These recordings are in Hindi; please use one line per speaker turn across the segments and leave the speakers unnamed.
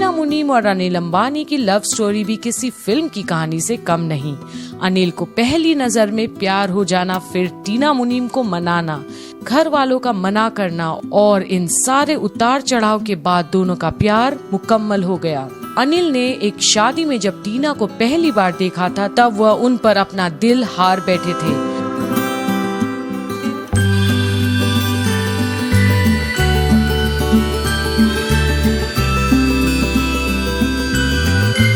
टीना मुनीम और अनिल अंबानी की लव स्टोरी भी किसी फिल्म की कहानी से कम नहीं। अनिल को पहली नजर में प्यार हो जाना, फिर टीना मुनीम को मनाना, घर वालों का मना करना और इन सारे उतार चढ़ाव के बाद दोनों का प्यार मुकम्मल हो गया। अनिल ने एक शादी में जब टीना को पहली बार देखा था तब वह उन पर अपना दिल हार बैठे थे।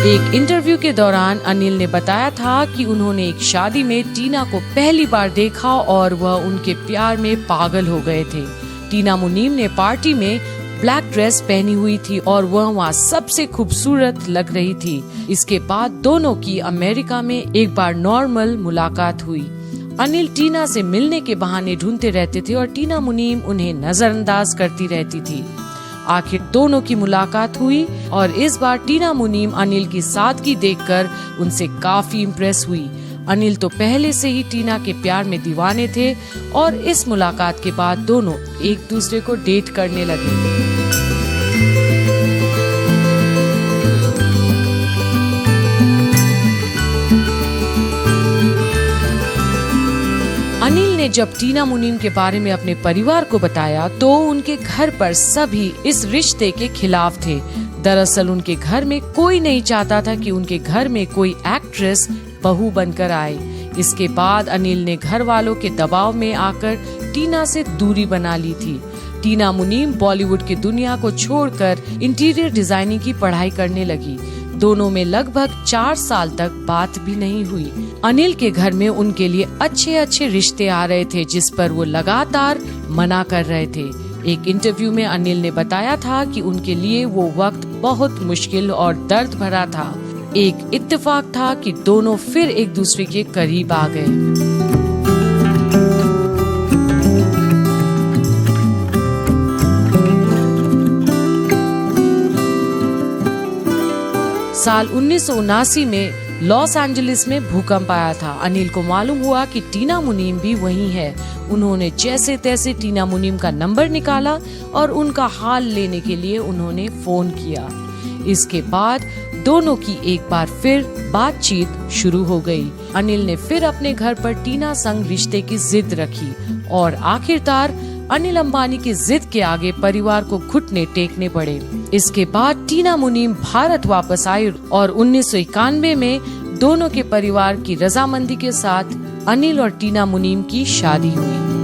एक इंटरव्यू के दौरान अनिल ने बताया था कि उन्होंने एक शादी में टीना को पहली बार देखा और वह उनके प्यार में पागल हो गए थे। टीना मुनीम ने पार्टी में ब्लैक ड्रेस पहनी हुई थी और वह वहाँ सबसे खूबसूरत लग रही थी। इसके बाद दोनों की अमेरिका में एक बार नॉर्मल मुलाकात हुई। अनिल टीना से मिलने के बहाने ढूंढते रहते थे और टीना मुनीम उन्हें नजरअंदाज करती रहती थी। आखिर दोनों की मुलाकात हुई और इस बार टीना मुनीम अनिल की सादगी देखकर उनसे काफी इम्प्रेस हुई। अनिल तो पहले से ही टीना के प्यार में दीवाने थे और इस मुलाकात के बाद दोनों एक दूसरे को डेट करने लगे। अनिल ने जब टीना मुनीम के बारे में अपने परिवार को बताया तो उनके घर पर सभी इस रिश्ते के खिलाफ थे। दरअसल उनके घर में कोई नहीं चाहता था कि उनके घर में कोई एक्ट्रेस बहू बनकर आए। इसके बाद अनिल ने घर वालों के दबाव में आकर टीना से दूरी बना ली थी। टीना मुनीम बॉलीवुड की दुनिया को छोड़कर इंटीरियर डिजाइनिंग की पढ़ाई करने लगी। दोनों में लगभग 4 साल तक बात भी नहीं हुई। अनिल के घर में उनके लिए अच्छे अच्छे रिश्ते आ रहे थे जिस पर वो लगातार मना कर रहे थे। एक इंटरव्यू में अनिल ने बताया था कि उनके लिए वो वक्त बहुत मुश्किल और दर्द भरा था। एक इत्तेफाक था कि दोनों फिर एक दूसरे के करीब आ गए। साल 1979 में लॉस एंजलिस में भूकंप आया था। अनिल को मालूम हुआ कि टीना मुनीम भी वहीं है। उन्होंने जैसे तैसे टीना मुनीम का नंबर निकाला और उनका हाल लेने के लिए उन्होंने फोन किया। इसके बाद दोनों की एक बार फिर बातचीत शुरू हो गई। अनिल ने फिर अपने घर पर टीना संग रिश्ते की जिद रखी और आखिरकार अनिल अंबानी की जिद के आगे परिवार को घुटने टेकने पड़े। इसके बाद टीना मुनीम भारत वापस आई और 1991 में दोनों के परिवार की रजामंदी के साथ अनिल और टीना मुनीम की शादी हुई।